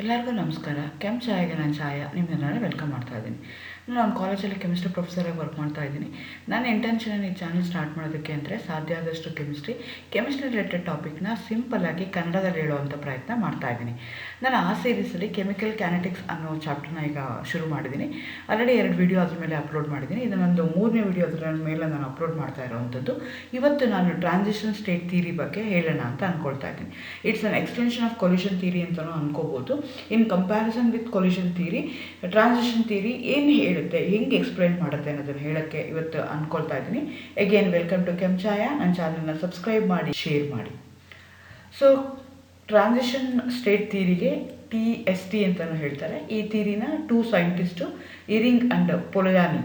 ಎಲ್ಲರಿಗೂ ನಮಸ್ಕಾರ. ಕೆಮ್ ಚಾಯ್ಗೆ ನಾನು ಛಾಯಾ ನಿಮ್ಮನ್ನೆಲ್ಲ ವೆಲ್ಕಮ್ ಮಾಡ್ತಾ ಇದ್ದೀನಿ. ನಾನು ಕಾಲೇಜಲ್ಲಿ ಕೆಮಿಸ್ಟ್ರಿ ಪ್ರೊಫೆಸರಾಗಿ ವರ್ಕ್ ಮಾಡ್ತಾ ಇದ್ದೀನಿ. ನನ್ನ ಇಂಟೆನ್ಷನ್ ಈ ಚಾನಲ್ ಸ್ಟಾರ್ಟ್ ಮಾಡೋದಕ್ಕೆ ಅಂದರೆ ಸಾಧ್ಯ ಆದಷ್ಟು ಕೆಮಿಸ್ಟ್ರಿ ರಿಲೇಟೆಡ್ ಟಾಪಿಕ್ನ ಸಿಂಪಲ್ಲಾಗಿ ಕನ್ನಡದಲ್ಲಿ ಹೇಳುವಂಥ ಪ್ರಯತ್ನ ಮಾಡ್ತಾ ಇದ್ದೀನಿ. ನಾನು ಆ ಸೀರೀಸಲ್ಲಿ ಕೆಮಿಕಲ್ ಕ್ಯಾನೆಟಿಕ್ಸ್ ಅನ್ನೋ ಚಾಪ್ಟರ್ನ ಈಗ ಶುರು ಮಾಡಿದ್ದೀನಿ. ಆಲ್ರೆಡಿ 2 ವಿಡಿಯೋ ಅದ್ರ ಮೇಲೆ ಅಪ್ಲೋಡ್ ಮಾಡಿದ್ದೀನಿ. ಇದು ನಂದು 3ನೇ ವಿಡಿಯೋ ಅದರ ಮೇಲೆ ನಾನು ಅಪ್ಲೋಡ್ ಮಾಡ್ತಾ ಇರೋವಂಥದ್ದು. ಇವತ್ತು ನಾನು ಟ್ರಾನ್ಸಿಷನ್ ಸ್ಟೇಟ್ ಥಿಯರಿ ಬಗ್ಗೆ ಹೇಳೋಣ ಅಂತ ಅಂದ್ಕೊಳ್ತಾ ಇದ್ದೀನಿ. It's an extension of collision theory ಅಂತಲೂ ಅನ್ಕೋಬೋದು. In comparison with collision theory, transition theory ಏನು ಹೇಳುತ್ತೆ, ಹೆಂಗೆ ಎಕ್ಸ್ಪ್ಲೈನ್ ಮಾಡುತ್ತೆ ಅನ್ನೋದನ್ನು ಹೇಳೋಕ್ಕೆ ಇವತ್ತು ಅಂದ್ಕೊಳ್ತಾ ಇದ್ದೀನಿ. ಅಗೇನ್ ವೆಲ್ಕಮ್ ಟು ಕೆಮ್ ಛಾಯಾ. ನನ್ನ ಚಾನಲ್ನ ಸಬ್ಸ್ಕ್ರೈಬ್ ಮಾಡಿ, ಶೇರ್ ಮಾಡಿ. ಸೊ ಟ್ರಾನ್ಸಿಷನ್ ಸ್ಟೇಟ್ ಥಿಯರಿಗೆ TST ಅಂತಲೂ ಹೇಳ್ತಾರೆ. ಈ ಥಿಯರಿನ 2 ಸೈಂಟಿಸ್ಟು, ಇರಿಂಗ್ ಆ್ಯಂಡ್ ಪೊಲಯಾನಿ,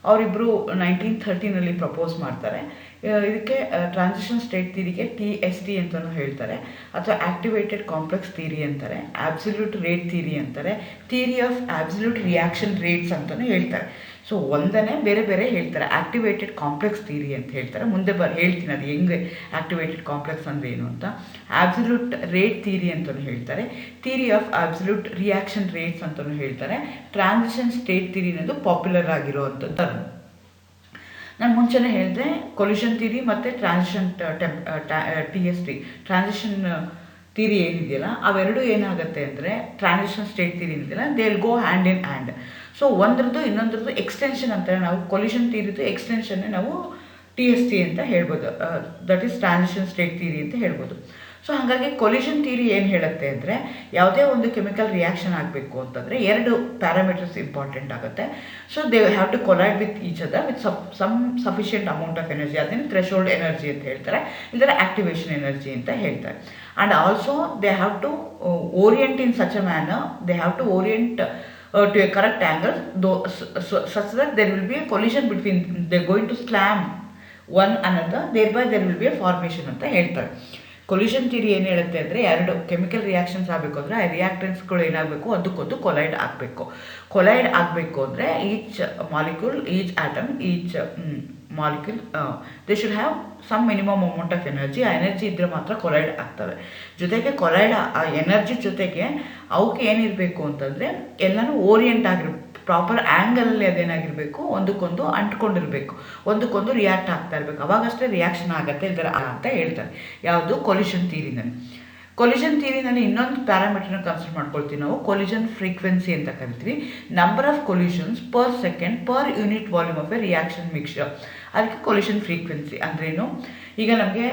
ಅವರಿಬ್ಬರು 1913ರಲ್ಲಿ ಪ್ರಪೋಸ್ ಮಾಡ್ತಾರೆ. ಇದಕ್ಕೆ ಟ್ರಾನ್ಸಿಷನ್ ಸ್ಟೇಟ್ ಥಿಯರಿಗೆ TST ಅಂತಲೂ ಹೇಳ್ತಾರೆ, ಅಥವಾ ಆಕ್ಟಿವೇಟೆಡ್ ಕಾಂಪ್ಲೆಕ್ಸ್ ಥಿಯರಿ ಅಂತಾರೆ, ಆಬ್ಸಲ್ಯೂಟ್ ರೇಟ್ ಥಿಯರಿ ಅಂತಾರೆ, theory of absolute reaction rates ಅಂತಲೂ ಹೇಳ್ತಾರೆ. ಸೊ ಒಂದನೇ ಬೇರೆ ಬೇರೆ ಹೇಳ್ತಾರೆ. ಆಕ್ಟಿವೇಟೆಡ್ ಕಾಂಪ್ಲೆಕ್ಸ್ ಥಿಯರಿ ಅಂತ ಹೇಳ್ತಾರೆ. ಮುಂದೆ ಹೇಳ್ತೀನಿ ಅದು ಹೆಂಗೆ ಆಕ್ಟಿವೇಟೆಡ್ ಕಾಂಪ್ಲೆಕ್ಸ್ ಅಂದರೆ ಏನು ಅಂತ. ಆಬ್ಸಲ್ಯೂಟ್ ರೇಟ್ ಥಿಯರಿ ಅಂತಲೂ ಹೇಳ್ತಾರೆ, theory of absolute reaction rates ಅಂತಲೂ ಹೇಳ್ತಾರೆ. ಟ್ರಾನ್ಸಿಷನ್ ಸ್ಟೇಟ್ ಥಿಯರಿ ಅನ್ನೋದು ಪಾಪ್ಯುಲರ್ ಆಗಿರುವಂಥದ್ದು. ನಾನು ಮುಂಚೆನೇ ಹೇಳಿದೆ, ಕೊಲ್ಯೂಷನ್ ಥಿಯರಿ ಮತ್ತು ಟ್ರಾನ್ಸಿಷನ್ TST ಟ್ರಾನ್ಸಿಷನ್ ಥಿಯರಿ ಏನಿದೆಯಲ್ಲ, ಅವೆರಡು ಏನಾಗುತ್ತೆ ಅಂದರೆ ಟ್ರಾನ್ಸಿಷನ್ ಸ್ಟೇಟ್ ಥಿಯರಿ ಏನಿದೆಯಲ್ಲ, they will go hand in hand. So ಒಂದ್ರದ್ದು ಇನ್ನೊಂದ್ರದ್ದು ಎಕ್ಸ್ಟೆನ್ಷನ್ ಅಂತಾರೆ. ನಾವು ಕೊಲ್ಯೂಷನ್ ಥಿಯರಿದು ಎಕ್ಸ್ಟೆನ್ಷನ್ನೇ ನಾವು TST ಅಂತ ಹೇಳ್ಬೋದು. That is transition state theory ಅಂತ ಹೇಳ್ಬೋದು. ಸೊ ಹಾಗಾಗಿ ಕೊಲ್ಯೂಷನ್ ಥಿಯರಿ ಏನು ಹೇಳುತ್ತೆ ಅಂದರೆ, ಯಾವುದೇ ಒಂದು ಕೆಮಿಕಲ್ ರಿಯಾಕ್ಷನ್ ಆಗಬೇಕು ಅಂತಂದರೆ 2 ಪ್ಯಾರಾಮೀಟರ್ಸ್ ಇಂಪಾರ್ಟೆಂಟ್ ಆಗುತ್ತೆ. So they have to collide with each other with some sufficient amount of energy. ಅದನ್ನು ಥ್ರೆಶೋಲ್ಡ್ ಎನರ್ಜಿ ಅಂತ ಹೇಳ್ತಾರೆ, ಇಲ್ಲದ್ರೆ ಆಕ್ಟಿವೇಶನ್ ಎನರ್ಜಿ ಅಂತ ಹೇಳ್ತಾರೆ. And also they have to orient in such a manner, they have to orient to a correct angle, such that there will be a collision between, they're going to slam one another, thereby there will be a formation ಅಂತ ಹೇಳ್ತಾರೆ. Collusion theory ಏನು ಹೇಳುತ್ತೆ ಅಂದರೆ, 2 chemical reactions ಆಗಬೇಕು ಅಂದರೆ ಆ ರಿಯಾಕ್ಟೆಂಟ್ಸ್ಗಳು ಏನಾಗಬೇಕು, ಅದಕ್ಕೊಂದು ಕೊಲೈಡ್ ಆಗಬೇಕು. ಕೊಲೈಡ್ ಆಗಬೇಕು ಅಂದರೆ each molecule, each atom, each molecule they should have some minimum amount of energy. ಆ ಎನರ್ಜಿ ಇದ್ದರೆ ಮಾತ್ರ ಕೊಲೈಡ್ ಆಗ್ತವೆ. ಜೊತೆಗೆ ಕೊಲೈಡ್ ಆ ಎನರ್ಜಿ ಜೊತೆಗೆ ಅವಕ್ಕೆ ಏನಿರಬೇಕು ಅಂತಂದರೆ ಎಲ್ಲನೂ ಓರಿಯೆಂಟ್ ಆಗಿರ್ಬೇಕು, ಪ್ರಾಪರ್ ಆ್ಯಂಗಲಲ್ಲಿ ಅದೇನಾಗಿರಬೇಕು, ಒಂದಕ್ಕೊಂದು ಅಂಟ್ಕೊಂಡಿರಬೇಕು, ಒಂದಕ್ಕೊಂದು ರಿಯಾಕ್ಟ್ ಆಗ್ತಾ ಇರಬೇಕು. ಅವಾಗಷ್ಟೇ ರಿಯಾಕ್ಷನ್ ಆಗುತ್ತೆ ಇದರ ಅಂತ ಹೇಳ್ತಾರೆ. ಯಾವುದು? ಕೊಲ್ಯೂಷನ್ ಥಿಯರಿನಲ್ಲಿ. ಕೊಲ್ಯೂಷನ್ ಥಿಯರಿನಲ್ಲಿ ಇನ್ನೊಂದು ಪ್ಯಾರಾಮೀಟರ್ನ ಕನ್ಸಿಡರ್ ಮಾಡ್ಕೊಳ್ತೀವಿ ನಾವು, ಕೊಲ್ಯೂಷನ್ ಫ್ರೀಕ್ವೆನ್ಸಿ ಅಂತ ಕರಿತೀವಿ. Number of ಕೊಲ್ಯೂಷನ್ಸ್ per second per unit volume of A reaction mixture. ಅದಕ್ಕೆ ಕೊಲ್ಯೂಷನ್ ಫ್ರೀಕ್ವೆನ್ಸಿ ಅಂದ್ರೇನು? ಈಗ ನಮಗೆ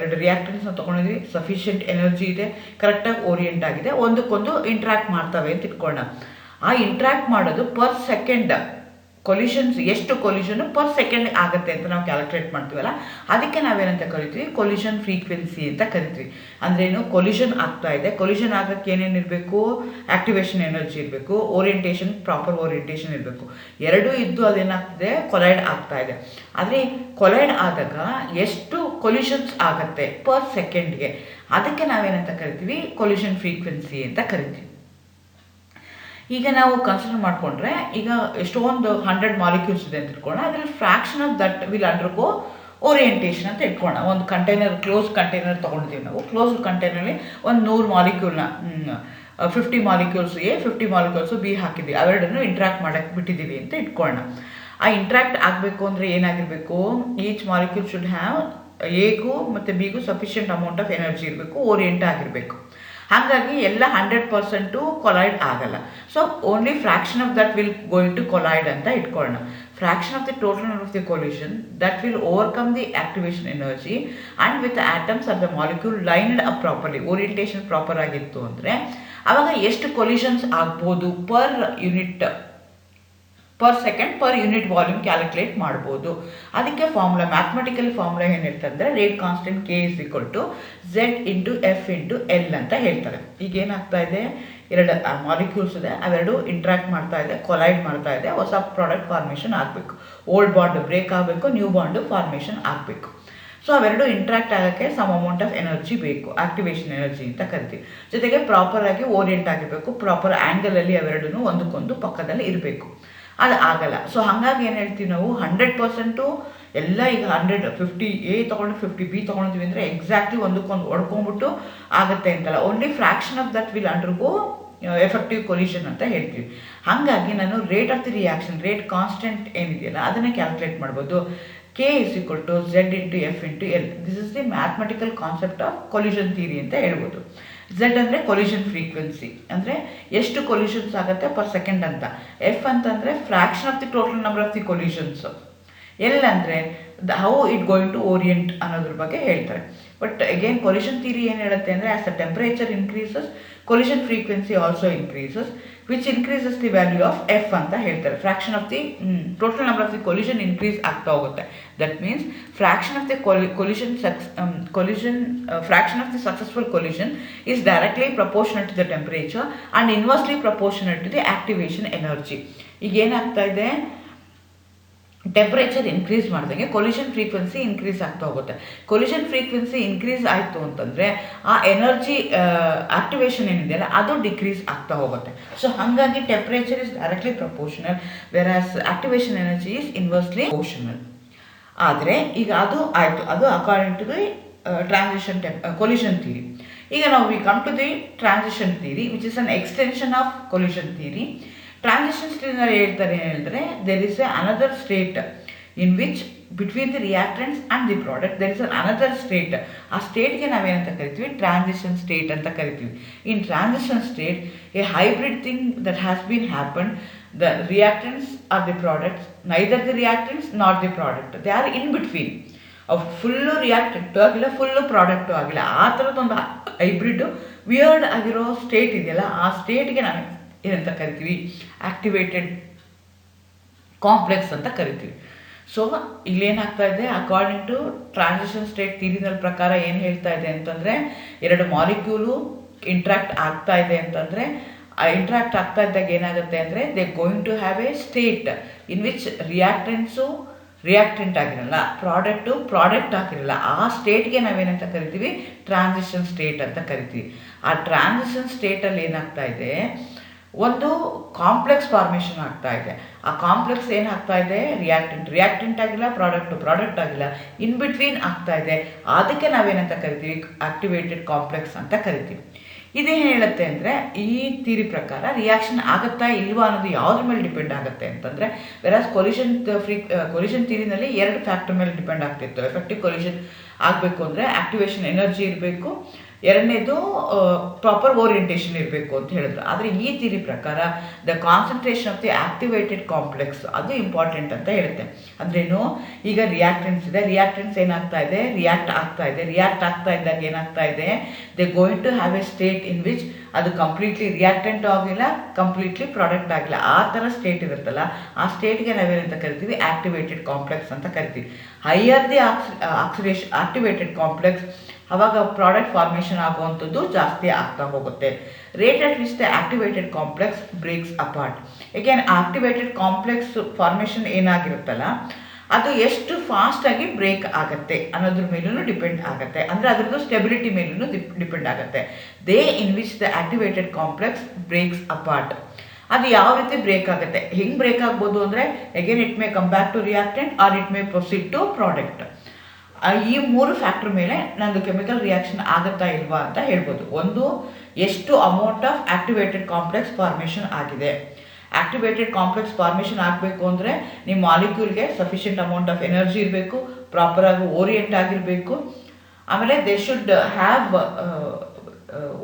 2 ರಿಯಾಕ್ಟೆಂಟ್ಸ್ನ ತೊಗೊಂಡಿದ್ವಿ, ಸಫಿಷಿಯೆಂಟ್ ಎನರ್ಜಿ ಇದೆ, ಕರೆಕ್ಟಾಗಿ ಓರಿಯೆಂಟ್ ಆಗಿದೆ, ಒಂದಕ್ಕೊಂದು ಇಂಟ್ರ್ಯಾಕ್ಟ್ ಮಾಡ್ತವೆ ಅಂತ ಇಟ್ಕೊಳ್ಳೋಣ. ಆ ಇಂಟ್ರ್ಯಾಕ್ಟ್ ಮಾಡೋದು ಪರ್ ಸೆಕೆಂಡ್, ಕೊಲ್ಯೂಷನ್ಸ್ ಎಷ್ಟು ಕೊಲ್ಯೂಷನು ಪರ್ ಸೆಕೆಂಡ್ ಆಗುತ್ತೆ ಅಂತ ನಾವು ಕ್ಯಾಲ್ಕುಲೇಟ್ ಮಾಡ್ತೀವಲ್ಲ, ಅದಕ್ಕೆ ನಾವೇನಂತ ಕರಿತೀವಿ? ಕೊಲ್ಯೂಷನ್ ಫ್ರೀಕ್ವೆನ್ಸಿ ಅಂತ ಕರಿತೀವಿ. ಅಂದ್ರೇನು? ಕೊಲ್ಯೂಷನ್ ಆಗ್ತಾ ಇದೆ, ಕೊಲ್ಯೂಷನ್ ಆಗೋಕ್ಕೆ ಏನೇನು ಇರಬೇಕು? ಆಕ್ಟಿವೇಶನ್ ಎನರ್ಜಿ ಇರಬೇಕು, ಓರಿಯೆಂಟೇಷನ್, ಪ್ರಾಪರ್ ಓರಿಯೆಂಟೇಷನ್ ಇರಬೇಕು. ಎರಡೂ ಇದ್ದು ಅದೇನಾಗ್ತಿದೆ? ಕೊಲೈಡ್ ಆಗ್ತಾ ಇದೆ. ಆದರೆ ಕೊಲೈಡ್ ಆದಾಗ ಎಷ್ಟು ಕೊಲ್ಯೂಷನ್ಸ್ ಆಗುತ್ತೆ ಪರ್ ಸೆಕೆಂಡ್ಗೆ, ಅದಕ್ಕೆ ನಾವೇನಂತ ಕರಿತೀವಿ? ಕೊಲ್ಯೂಷನ್ ಫ್ರೀಕ್ವೆನ್ಸಿ ಅಂತ ಕರಿತೀವಿ. ಈಗ ನಾವು ಕನ್ಸಿಡರ್ ಮಾಡಿಕೊಂಡ್ರೆ, ಈಗ ಎಷ್ಟೊಂದು 100 ಮಾಲಿಕ್ಯೂಲ್ಸ್ ಇದೆ ಅಂತ ಇಟ್ಕೊಳ್ಳೋಣ. ಅದರಲ್ಲಿ fraction of that will undergo orientation ಅಂತ ಇಟ್ಕೊಳ್ಳೋಣ. ಒಂದು ಕಂಟೈನರ್, ಕ್ಲೋಸ್ ಕಂಟೈನರ್ ತೊಗೊಂಡಿದ್ದೀವಿ ನಾವು. ಕ್ಲೋಸ್ ಕಂಟೈನರಲ್ಲಿ ಒಂದು 100 ಮಾಲಿಕ್ಯೂಲ್ನ 50 ಮಾಲಿಕ್ಯೂಲ್ಸ್ A, 50 ಮಾಲಿಕ್ಯೂಲ್ಸು B ಹಾಕಿದ್ದೀವಿ. ಅವೆರಡನ್ನು ಇಂಟ್ರ್ಯಾಕ್ಟ್ ಮಾಡೋಕ್ಕೆ ಬಿಟ್ಟಿದ್ದೀವಿ ಅಂತ ಇಟ್ಕೊಳ್ಳೋಣ. ಆ ಇಂಟ್ರ್ಯಾಕ್ಟ್ ಆಗಬೇಕು ಅಂದರೆ ಏನಾಗಿರಬೇಕು? ಈಚ್ ಮಾಲಿಕ್ಯೂಲ್ ಶುಡ್ ಹ್ಯಾವ್ Aಗೂ ಮತ್ತು Bಗೂ ಸಫಿಷಿಯೆಂಟ್ ಅಮೌಂಟ್ ಆಫ್ ಎನರ್ಜಿ ಇರಬೇಕು, ಓರಿಯೆಂಟ್ ಆಗಿರಬೇಕು. ಹಾಗಾಗಿ ಎಲ್ಲ 100% ಕೊಲೈಡ್ ಆಗಲ್ಲ. So only fraction of that will going to collide ಅಂತ ಇಟ್ಕೊಳ್ಳೋಣ. Fraction of the total number of the collision that will overcome the activation energy and with atoms of the molecule lined up properly, orientation proper ಆಗಿತ್ತು ಅಂದರೆ ಆವಾಗ ಎಷ್ಟು collisions ಆಗ್ಬೋದು per second per unit volume calculate ಮಾಡ್ಬೋದು. ಅದಕ್ಕೆ formula, mathematical formula ಏನು ಹೇಳ್ತಾರೆ? Rate constant K = Z × F × L ಅಂತ ಹೇಳ್ತಾರೆ. ಈಗ ಏನಾಗ್ತಾ ಇದೆ? 2 ಮಾಲಿಕ್ಯೂಲ್ಸ್ ಇದೆ, ಅವೆರಡು ಇಂಟ್ರ್ಯಾಕ್ಟ್ ಮಾಡ್ತಾ ಇದೆ, ಕೊಲೈಡ್ ಮಾಡ್ತಾ ಇದೆ, ಹೊಸ ಪ್ರಾಡಕ್ಟ್ ಫಾರ್ಮೇಷನ್ ಆಗಬೇಕು. ಓಲ್ಡ್ ಬಾಂಡ್ ಬ್ರೇಕ್ ಆಗಬೇಕು, ನ್ಯೂ ಬಾಂಡ್ ಫಾರ್ಮೇಷನ್ ಆಗಬೇಕು. ಸೊ ಅವೆರಡು ಇಂಟ್ರ್ಯಾಕ್ಟ್ ಆಗೋಕ್ಕೆ ಸಮ್ ಅಮೌಂಟ್ ಆಫ್ ಎನರ್ಜಿ ಬೇಕು, ಆಕ್ಟಿವೇಶನ್ ಎನರ್ಜಿ ಅಂತ ಕರಿತೀವಿ. ಜೊತೆಗೆ ಪ್ರಾಪರಾಗಿ ಓರಿಯೆಂಟ್ ಆಗಿರಬೇಕು, ಪ್ರಾಪರ್ ಆ್ಯಂಗಲಲ್ಲಿ ಅವೆರಡೂ ಒಂದಕ್ಕೊಂದು ಪಕ್ಕದಲ್ಲಿ ಇರಬೇಕು. ಅದು ಆಗಲ್ಲ. ಸೊ ಹಾಗಾಗಿ ಏನು ಹೇಳ್ತೀವಿ ನಾವು 100% ಎಲ್ಲ ಈಗ 50 A ತೊಗೊಂಡು 50 B ತೊಗೊಂಡಿದ್ವಿ ಅಂದರೆ ಎಕ್ಸಾಕ್ಟ್ಲಿ ಒಂದಕ್ಕೊಂದು ಹೊಡ್ಕೊಂಡ್ಬಿಟ್ಟು ಆಗುತ್ತೆ ಅಂತಲ್ಲ. Only fraction of that will undergo effective collision ಅಂತ ಹೇಳ್ತೀವಿ. ಹಾಗಾಗಿ ನಾನು rate of the reaction, rate constant ಏನಿದೆಯಲ್ಲ ಅದನ್ನು ಕ್ಯಾಲ್ಕುಲೇಟ್ ಮಾಡ್ಬೋದು. K is equal to Z into F into L. This is the mathematical concept of collision theory ಅಂತ ಹೇಳ್ಬೋದು. Z ಅಂದರೆ ಕೊಲಿಷನ್ ಫ್ರೀಕ್ವೆನ್ಸಿ, ಅಂದರೆ ಎಷ್ಟು ಕೊಲಿಷನ್ಸ್ ಆಗುತ್ತೆ ಪರ್ ಸೆಕೆಂಡ್ ಅಂತ. ಎಫ್ ಅಂತಂದರೆ fraction of the total number of the collisions. L ಅಂದರೆ how it going to orient ಅನ್ನೋದ್ರ ಬಗ್ಗೆ ಹೇಳ್ತಾರೆ. ಬಟ್ ಅಗೇನ್ ಕೊಲಿಷನ್ ಥಿಯರಿ ಏನು ಹೇಳುತ್ತೆ ಅಂದರೆ as the temperature increases collision frequency also increases, which increases the value of F ಅಂತ ಹೇಳ್ತಾರೆ. Fraction of the total number of the collision increase ಆಗ್ತಾ ಹೋಗುತ್ತೆ. That means fraction of the fraction of the successful collision is directly proportional to the temperature and inversely proportional to the activation energy. ಈಗ ಏನಾಗ್ತಾ ಇದೆ, temperature increase ಮಾಡಿದಂಗೆ collision frequency increase ಆಗ್ತಾ ಹೋಗುತ್ತೆ. Collision frequency increase ಆಯಿತು ಅಂತಂದರೆ ಆ energy activation ಏನಿದೆಯಲ್ಲ ಅದು ಡಿಕ್ರೀಸ್ ಆಗ್ತಾ ಹೋಗುತ್ತೆ. ಸೊ ಹಾಗಾಗಿ temperature is directly proportional whereas activation energy is inversely proportional. ಆದರೆ ಈಗ ಅದು ಆಯಿತು, ಅದು according to the transition collision theory. ಈಗ ನಾವು we come to the transition theory which is an extension of collision theory. Transition ಥಿಯರಿನಲ್ಲಿ ಹೇಳ್ತಾರೆ ಹೇಳಿದ್ರೆ there is another state in which between the reactants and the product there is another state. ಆ ಸ್ಟೇಟ್ಗೆ ನಾವೇನಂತ ಕರಿತೀವಿ, transition state ಅಂತ ಕರಿತೀವಿ. In transition state A hybrid thing that has been happen, the reactants are the products, neither the reactants nor the product, they are in between. Full reactant ಆಗಿಲ್ಲ, full product ಆಗಿಲ್ಲ, ಆ ಥರದ್ದೊಂದು hybrid weird ಆಗಿರೋ state ಇದೆಯಲ್ಲ ಆ ಸ್ಟೇಟ್ಗೆ ನಾವು ಏನಂತ ಕರಿತೀವಿ, ಆಕ್ಟಿವೇಟೆಡ್ ಕಾಂಪ್ಲೆಕ್ಸ್ ಅಂತ ಕರಿತೀವಿ. ಸೊ ಇಲ್ಲೇನಾಗ್ತಾ ಇದೆ, ಅಕಾರ್ಡಿಂಗ್ ಟು ಟ್ರಾನ್ಸಿಷನ್ ಸ್ಟೇಟ್ ಥಿಯರಿನಲ್ಲಿ ಪ್ರಕಾರ ಏನು ಹೇಳ್ತಾ ಇದೆ ಅಂತಂದರೆ, ಎರಡು ಮಾಲಿಕ್ಯೂಲು ಇಂಟ್ರಾಕ್ಟ್ ಆಗ್ತಾ ಇದೆ ಅಂತಂದರೆ ಇಂಟ್ರಾಕ್ಟ್ ಆಗ್ತಾ ಇದ್ದಾಗ ಏನಾಗುತ್ತೆ ಅಂದರೆ they going to have a state in which reactant ಆಗಿರಲ್ಲ, ಪ್ರಾಡಕ್ಟ್ ಆಗಿರಲ್ಲ. ಆ ಸ್ಟೇಟ್ಗೆ ನಾವೇನಂತ ಕರಿತೀವಿ, ಟ್ರಾನ್ಸಿಷನ್ ಸ್ಟೇಟ್ ಅಂತ ಕರಿತೀವಿ. ಆ ಟ್ರಾನ್ಸಿಷನ್ ಸ್ಟೇಟಲ್ಲಿ ಏನಾಗ್ತಾ ಇದೆ, ಒಂದು ಕಾಂಪ್ಲೆಕ್ಸ್ ಫಾರ್ಮೇಷನ್ ಆಗ್ತಾ ಇದೆ. ಆ ಕಾಂಪ್ಲೆಕ್ಸ್ ಏನಾಗ್ತಾ ಇದೆ, ರಿಯಾಕ್ಟೆಂಟ್ ಆಗಿಲ್ಲ, ಪ್ರಾಡಕ್ಟ್ ಆಗಿಲ್ಲ, ಇನ್ ಬಿಟ್ವೀನ್ ಆಗ್ತಾ ಇದೆ. ಅದಕ್ಕೆ ನಾವೇನಂತ ಕರಿತೀವಿ, ಆಕ್ಟಿವೇಟೆಡ್ ಕಾಂಪ್ಲೆಕ್ಸ್ ಅಂತ ಕರಿತೀವಿ. ಇದೇನು ಹೇಳುತ್ತೆ ಅಂದರೆ, ಈ ಥಿಯರಿ ಪ್ರಕಾರ ರಿಯಾಕ್ಷನ್ ಆಗುತ್ತಾ ಇಲ್ವಾ ಅನ್ನೋದು ಯಾವುದ್ರ ಮೇಲೆ ಡಿಪೆಂಡ್ ಆಗುತ್ತೆ ಅಂತಂದರೆ, ವೆರಾಸ್ ಕೊಲಿಷನ್ ಥಿಯರಿನಲ್ಲಿ 2 ಫ್ಯಾಕ್ಟರ್ ಮೇಲೆ ಡಿಪೆಂಡ್ ಆಗ್ತಿತ್ತು. ಎಫೆಕ್ಟಿವ್ ಕೊಲಿಷನ್ ಆಗಬೇಕು ಅಂದರೆ ಆಕ್ಟಿವೇಶನ್ ಎನರ್ಜಿ ಇರಬೇಕು, ಎರಡನೇದು ಪ್ರಾಪರ್ ಓರಿಯೆಂಟೇಷನ್ ಇರಬೇಕು ಅಂತ ಹೇಳಿದ್ರು. ಆದರೆ ಈ ಥಿಯರಿ ಪ್ರಕಾರ the concentration of the activated complex ಅದು ಇಂಪಾರ್ಟೆಂಟ್ ಅಂತ ಹೇಳುತ್ತೆ. ಅಂದ್ರೇನು, ಈಗ ರಿಯಾಕ್ಟೆಂಟ್ಸ್ ಇದೆ, ರಿಯಾಕ್ಟೆಂಟ್ಸ್ ಏನಾಗ್ತಾ ಇದೆ, ರಿಯಾಕ್ಟ್ ಆಗ್ತಾ ಇದ್ದಾಗ ಏನಾಗ್ತಾ ಇದೆ, they going to have a state in which ಅದು ಕಂಪ್ಲೀಟ್ಲಿ ರಿಯಾಕ್ಟೆಂಟ್ ಆಗಿಲ್ಲ, ಕಂಪ್ಲೀಟ್ಲಿ ಪ್ರಾಡಕ್ಟ್ ಆಗಿಲ್ಲ, ಆ ಥರ ಸ್ಟೇಟ್ ಇರುತ್ತಲ್ಲ ಆ ಸ್ಟೇಟ್ಗೆ ನಾವೇನಂತ ಕರಿತೀವಿ, ಆಕ್ಟಿವೇಟೆಡ್ ಕಾಂಪ್ಲೆಕ್ಸ್ ಅಂತ ಕರಿತೀವಿ. ಹೈಯರ್ ದಿ ಆಕ್ಟಿವೇಟೆಡ್ ಕಾಂಪ್ಲೆಕ್ಸ್ ಆವಾಗ ಪ್ರಾಡಕ್ಟ್ ಫಾರ್ಮೇಷನ್ ಆಗುವಂಥದ್ದು ಜಾಸ್ತಿ ಆಗ್ತಾ ಹೋಗುತ್ತೆ. Rate at which the activated complex breaks apart. ಏಕೆನ್ ಆಕ್ಟಿವೇಟೆಡ್ ಕಾಂಪ್ಲೆಕ್ಸ್ ಫಾರ್ಮೇಷನ್ ಏನಾಗಿರುತ್ತಲ್ಲ ಅದು ಎಷ್ಟು ಫಾಸ್ಟಾಗಿ ಬ್ರೇಕ್ ಆಗುತ್ತೆ ಅನ್ನೋದ್ರ ಮೇಲೂ ಡಿಪೆಂಡ್ ಆಗುತ್ತೆ. ಅಂದರೆ ಅದರದ್ದು ಸ್ಟೆಬಿಲಿಟಿ ಮೇಲೂ ಡಿಪೆಂಡ್ ಆಗುತ್ತೆ. They in which the activated complex breaks apart. ಅದು ಯಾವ ರೀತಿ ಬ್ರೇಕ್ ಆಗುತ್ತೆ, ಹೆಂಗೆ ಬ್ರೇಕ್ ಆಗ್ಬೋದು ಅಂದರೆ, again it may come back to reactant or it may proceed to product. ಈ 3 ಫ್ಯಾಕ್ಟರ್ ಮೇಲೆ ನಂದು ಕೆಮಿಕಲ್ ರಿಯಾಕ್ಷನ್ ಆಗುತ್ತಾ ಇಲ್ವಾ ಅಂತ ಹೇಳ್ಬೋದು. ಒಂದು, ಎಷ್ಟು amount of activated complex formation ಆಗಿದೆ. ಆಕ್ಟಿವೇಟೆಡ್ ಕಾಂಪ್ಲೆಕ್ಸ್ ಫಾರ್ಮೇಷನ್ ಆಗಬೇಕು ಅಂದರೆ ನಿಮ್ಮ ಮಾಲಿಕ್ಯೂಲ್ಗೆ ಸಫಿಷಿಯೆಂಟ್ ಅಮೌಂಟ್ ಆಫ್ ಎನರ್ಜಿ ಇರಬೇಕು, ಪ್ರಾಪರಾಗಿ ಓರಿಯೆಂಟ್ ಆಗಿರಬೇಕು. ಆಮೇಲೆ they should have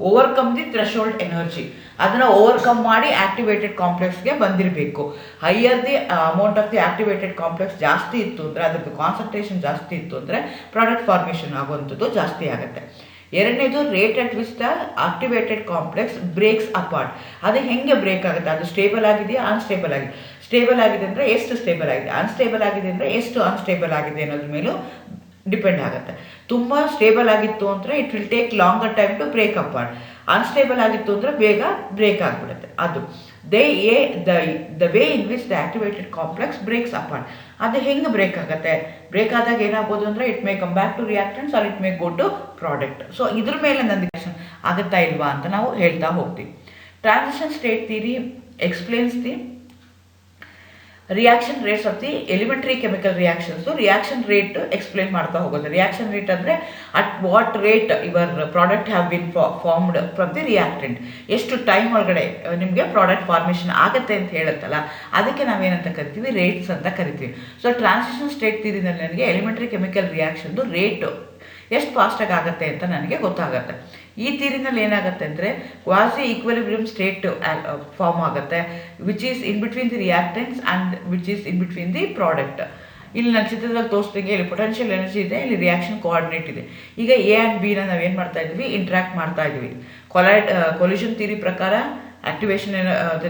overcome the threshold energy, ಅದನ್ನು ಓವರ್ಕಮ್ ಮಾಡಿ ಆಕ್ಟಿವೇಟೆಡ್ ಕಾಂಪ್ಲೆಕ್ಸ್ಗೆ ಬಂದಿರಬೇಕು. Higher the amount of the activated complex ಜಾಸ್ತಿ ಇತ್ತು ಅಂದರೆ, ಅದರದ್ದು ಕಾನ್ಸಂಟ್ರೇಷನ್ ಜಾಸ್ತಿ ಇತ್ತು ಅಂದರೆ ಪ್ರಾಡಕ್ಟ್ ಫಾರ್ಮೇಷನ್ ಆಗುವಂಥದ್ದು ಜಾಸ್ತಿ ಆಗುತ್ತೆ. ಎರಡನೇದು, rate at which the activated complex breaks apart. ಅದು ಹೆಂಗೆ ಬ್ರೇಕ್ ಆಗುತ್ತೆ, ಅದು ಸ್ಟೇಬಲ್ ಆಗಿದೆಯಾ, ಅನ್ಸ್ಟೇಬಲ್ ಆಗಿದೆ. ಸ್ಟೇಬಲ್ ಆಗಿದೆ ಅಂದರೆ ಎಷ್ಟು ಸ್ಟೇಬಲ್ ಆಗಿದೆ, ಅನ್ಸ್ಟೇಬಲ್ ಆಗಿದೆ ಅಂದರೆ ಎಷ್ಟು ಅನ್ಸ್ಟೇಬಲ್ ಆಗಿದೆ ಅನ್ನೋದ್ರ ಮೇಲೂ ಡಿಪೆಂಡ್ ಆಗುತ್ತೆ. ತುಂಬ ಸ್ಟೇಬಲ್ ಆಗಿತ್ತು ಅಂದರೆ it will take longer time to break apart. Unstable ಆಗಿತ್ತು ಅಂದರೆ ಬೇಗ ಬ್ರೇಕ್ ಆಗಿಬಿಡುತ್ತೆ. ಅದು the way in which the activated complex breaks apart. ಅದು ಹೆಂಗೆ ಬ್ರೇಕ್ ಆಗುತ್ತೆ, ಬ್ರೇಕ್ ಆದಾಗ ಏನಾಗ್ಬೋದು ಅಂದರೆ it may come back to reactants or it may go to product. So ಇದ್ರ ಮೇಲೆ ನನ್ನ ರಿಯಾಕ್ಷನ್ ಆಗುತ್ತಾ ಇಲ್ವಾ ಅಂತ ನಾವು ಹೇಳ್ತಾ ಹೋಗ್ತೀವಿ. Transition state theory explains the reaction rates of the elementary chemical reactions reaction rate explain ಮಾಡ್ತಾ ಹೋಗೋದು. ರಿಯಾಕ್ಷನ್ ರೇಟ್ ಅಂದರೆ at what rate your product have been formed from the reactant, ಎಷ್ಟು ಟೈಮ್ ಒಳಗಡೆ ನಿಮಗೆ ಪ್ರಾಡಕ್ಟ್ ಫಾರ್ಮೇಷನ್ ಆಗುತ್ತೆ ಅಂತ ಹೇಳುತ್ತಲ್ಲ, ಅದಕ್ಕೆ ನಾವೇನಂತ ಕರಿತೀವಿ, ರೇಟ್ಸ್ ಅಂತ ಕರಿತೀವಿ. ಸೊ ಟ್ರಾನ್ಸಿಷನ್ ಸ್ಟೇಟ್ ಥಿಯರಿನಲ್ಲಿ ನನಗೆ ಎಲಿಮೆಂಟ್ರಿ ಕೆಮಿಕಲ್ ರಿಯಾಕ್ಷನ್ದು ರೇಟು ಎಷ್ಟು ಫಾಸ್ಟಾಗಿ ಆಗುತ್ತೆ ಅಂತ ನನಗೆ ಗೊತ್ತಾಗುತ್ತೆ. ಈ ಥಿಯರಿನಲ್ಲಿ ಏನಾಗುತ್ತೆ ಅಂದರೆ ಕ್ವಾಸಿ ಈಕ್ವಿಲಿಬ್ರಿಯಮ್ ಸ್ಟೇಟ್ ಫಾರ್ಮ್ ಆಗುತ್ತೆ, which is in between the reactants and which is in between the product. ಇಲ್ಲಿ ನಾನು ಚಿತ್ರದಲ್ಲಿ ತೋರಿಸ್ದಂಗೆ ಇಲ್ಲಿ ಪೊಟೆನ್ಷಿಯಲ್ ಎನರ್ಜಿ ಇದೆ, ಇಲ್ಲಿ ರಿಯಾಕ್ಷನ್ ಕೋಆರ್ಡಿನೇಟ್ ಇದೆ. ಈಗ ಎ ಆ್ಯಂಡ್ ಬಿನ ನಾವೇನು ಮಾಡ್ತಾ ಇದ್ವಿ, ಇಂಟ್ರಾಕ್ಟ್ ಮಾಡ್ತಾ ಇದ್ವಿ. ಕೊಲಿಷನ್ ಥಿಯರಿ ಪ್ರಕಾರ activation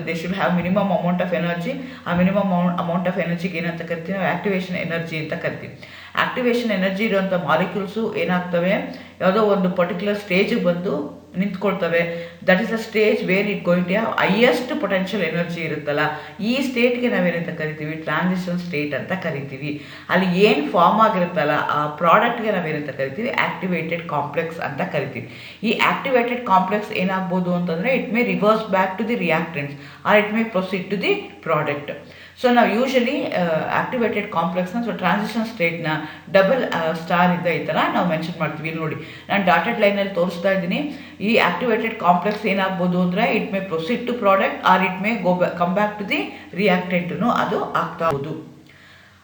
they should have minimum amount of energy. ಆ ಮಿನಿಮಮ್ ಅಮೌಂಟ್ ಆಫ್ ಎನರ್ಜಿಗೆ ಏನಂತ ಕರಿತೀವಿ ನಾವು, ಆಕ್ಟಿವೇಶನ್ ಎನರ್ಜಿ ಅಂತ ಕರಿತೀವಿ. ಆಕ್ಟಿವೇಶನ್ ಎನರ್ಜಿ ಇರುವಂಥ ಮಾಲಿಕ್ಯೂಲ್ಸು ಏನಾಗ್ತವೆ, ಯಾವುದೋ ಒಂದು ಪರ್ಟಿಕ್ಯುಲರ್ ಸ್ಟೇಜಿಗೆ ಬಂದು ನಿಂತ್ಕೊಳ್ತವೆ. That is a stage where it going to have highest potential energy ಇರುತ್ತಲ್ಲ, ಈ ಸ್ಟೇಟ್ಗೆ ನಾವೇನಂತ ಕರಿತೀವಿ, ಟ್ರಾನ್ಸಿಷನ್ ಸ್ಟೇಟ್ ಅಂತ ಕರಿತೀವಿ. ಅಲ್ಲಿ ಏನು ಫಾರ್ಮ್ ಆಗಿರುತ್ತಲ್ಲ ಆ ಪ್ರಾಡಕ್ಟ್ಗೆ ನಾವೇನಂತ ಕರಿತೀವಿ, ಆಕ್ಟಿವೇಟೆಡ್ ಕಾಂಪ್ಲೆಕ್ಸ್ ಅಂತ ಕರಿತೀವಿ. ಈ ಆಕ್ಟಿವೇಟೆಡ್ ಕಾಂಪ್ಲೆಕ್ಸ್ ಏನಾಗ್ಬೋದು ಅಂತಂದರೆ, it may reverse back to the reactants or it may proceed to the product. So ನಾವು ಯೂಶಲಿ ಆಕ್ಟಿವೇಟೆಡ್ ಕಾಂಪ್ಲೆಕ್ಸ್ನ, ಸೊ ಟ್ರಾನ್ಸಿಷನ್ ಸ್ಟೇಟ್ನ ಡಬಲ್ ಸ್ಟಾರ್ ಇಂದ ಈ ಥರ ನಾವು ಮೆನ್ಷನ್ ಮಾಡ್ತೀವಿ. ನೋಡಿ ನಾನು ಡಾಟೆಡ್ ಲೈನಲ್ಲಿ ತೋರಿಸ್ತಾ ಇದ್ದೀನಿ. ಈ ಆಕ್ಟಿವೇಟೆಡ್ ಕಾಂಪ್ಲೆಕ್ಸ್ ಏನಾಗ್ಬೋದು ಅಂದರೆ, it may proceed to product or it may come back to the ರಿಯಾಕ್ಟೆಂಟ್ನು ಅದು ಆಗ್ತಾ ಹೋದು.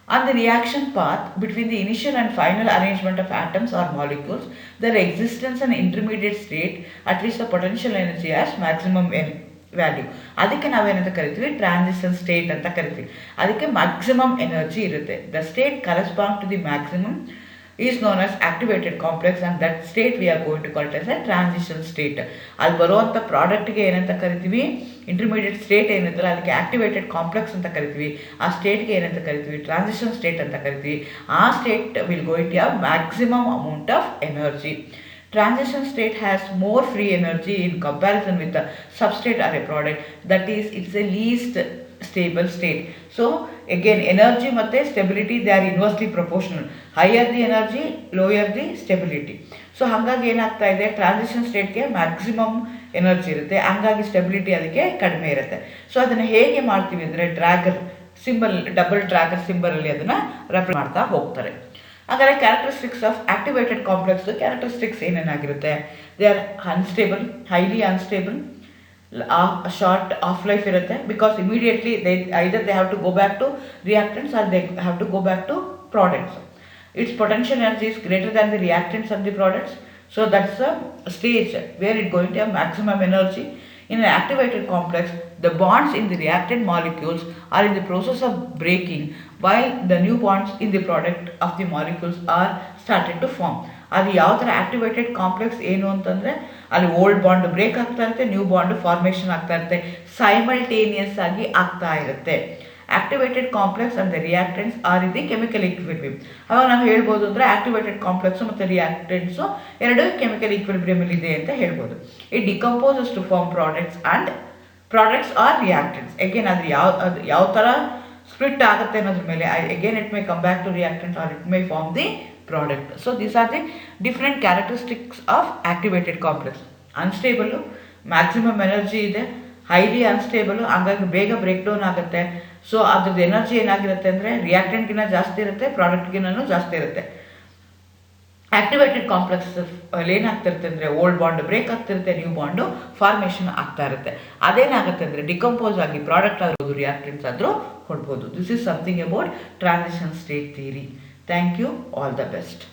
On the reaction path between the initial and final arrangement of atoms or molecules, their existence and intermediate state at which the potential energy has maximum value, ಅದಕ್ಕೆ ನಾವೇನಂತ ಕರಿತೀವಿ, transition state ಅಂತ ಕರಿತೀವಿ. ಅದಕ್ಕೆ ಮ್ಯಾಕ್ಸಿಮಮ್ ಎನರ್ಜಿ ಇರುತ್ತೆ. The state correspond to the maximum is known as activated complex and that state we are going to call it as a transition state. ಅಲ್ಲಿ ಬರುವಂಥ ಪ್ರಾಡಕ್ಟ್ಗೆ ಏನಂತ ಕರಿತೀವಿ, ಇಂಟರ್ಮೀಡಿಯೇಟ್ ಸ್ಟೇಟ್ ಏನಿರ್ತಲ್ಲ ಅದಕ್ಕೆ ಆಕ್ಟಿವೇಟೆಡ್ ಕಾಂಪ್ಲೆಕ್ಸ್ ಅಂತ ಕರಿತೀವಿ. ಆ ಸ್ಟೇಟ್ಗೆ ಏನಂತ ಕರಿತೀವಿ, ಟ್ರಾನ್ಸಿಷನ್ ಸ್ಟೇಟ್ ಅಂತ ಕರಿತೀವಿ. ಆ state will going to have maximum amount of energy. Transition state has more free energy in comparison with the substrate or a product, that is it's a least stable state. So again energy ಮತ್ತೆ stability they are inversely proportional. Higher the energy, lower the stability. So ಹಾಗಾಗಿ ಏನಾಗ್ತಾ ಇದೆ, transition ಸ್ಟೇಟ್ಗೆ maximum energy ಇರುತ್ತೆ, ಹಂಗಾಗಿ stability ಅದಕ್ಕೆ ಕಡಿಮೆ ಇರುತ್ತೆ. So ಅದನ್ನು ಹೇಗೆ ಮಾಡ್ತೀವಿ ಅಂದರೆ, ಡ್ರ್ಯಾಗರ್ ಸಿಂಬಲ್, ಡಬಲ್ ಡ್ರ್ಯಾಗರ್ ಸಿಂಬಲಲ್ಲಿ ಅದನ್ನು ರೆಪ್ರೆಸೆಂಟ್ ಮಾಡ್ತಾ ಹೋಗ್ತಾರೆ. ಹಾಗಾದರೆ characteristics of activated complex characteristics ಏನೇನಾಗಿರುತ್ತೆ, they are unstable, highly unstable, short of life ಇರುತ್ತೆ, because immediately either they have to go back to reactants or they have to go back to products. Its potential energy is greater than the reactants of the products. So that's a stage where it going to have maximum energy. In an activated complex, the bonds in the reactant molecules are in the process of breaking, while the new bonds in the product of the molecules are started to form. ಅದು ಯಾವ ಥರ activated complex ಏನು ಅಂತಂದರೆ, ಅಲ್ಲಿ old bond break ಆಗ್ತಾ ಇರುತ್ತೆ, new bond formation ಆಗ್ತಾ ಇರುತ್ತೆ, ಸೈಮಲ್ಟೇನಿಯಸ್ ಆಗಿ ಆಗ್ತಾ ಇರುತ್ತೆ. Activated complex and the reactants are in the chemical equilibrium. ಅವಾಗ ನಾವು ಹೇಳ್ಬೋದು ಅಂದರೆ ಆಕ್ಟಿವೇಟೆಡ್ ಕಾಂಪ್ಲೆಕ್ಸು ಮತ್ತು ರಿಯಾಕ್ಟೆಂಟ್ಸು ಎರಡು ಕೆಮಿಕಲ್ ಈಕ್ವಿಲಿಬ್ರಿಯಮಲ್ಲಿ ಇದೆ ಅಂತ ಹೇಳ್ಬೋದು. It decomposes to form products and products or reactants. Again ಅದು ಯಾವ ಥರ ಸ್ಪ್ಲಿಟ್ ಆಗುತ್ತೆ ಅನ್ನೋದ್ರ ಮೇಲೆ, again it may come back to reactant or it may form the product. So these are the different characteristics of activated complex. Unstable, maximum energy ಇದೆ, highly unstable, ಹಂಗಾಗಿ ಬೇಗ break down ಆಗುತ್ತೆ. ಸೊ ಅದ್ರದ್ದು energy ಏನಾಗಿರುತ್ತೆ ಅಂದರೆ ರಿಯಾಕ್ಟೆಂಟ್ಗಿನ್ನ ಜಾಸ್ತಿ ಇರುತ್ತೆ, ಪ್ರಾಡಕ್ಟ್ಗಿನ್ನೂ ಜಾಸ್ತಿ ಇರುತ್ತೆ. ಆಕ್ಟಿವೇಟೆಡ್ ಕಾಂಪ್ಲೆಕ್ಸ್ ಅಲ್ಲಿ ಏನಾಗ್ತಿರುತ್ತೆ ಅಂದರೆ, ಓಲ್ಡ್ ಬಾಂಡ್ ಬ್ರೇಕ್ ಆಗ್ತಿರುತ್ತೆ, ನ್ಯೂ ಬಾಂಡು ಫಾರ್ಮೇಷನ್ ಆಗ್ತಾ ಇರುತ್ತೆ. ಅದೇನಾಗುತ್ತೆ ಅಂದರೆ ಡಿಕಂಪೋಸ್ ಆಗಿ ಪ್ರಾಡಕ್ಟ್ ಆಗೋದು, ರಿಯಾಕ್ಟೆಂಟ್ಸ್ ಆದರೂ ಕೊಡ್ಬೋದು. This is something about transition state theory. Thank you, all the best.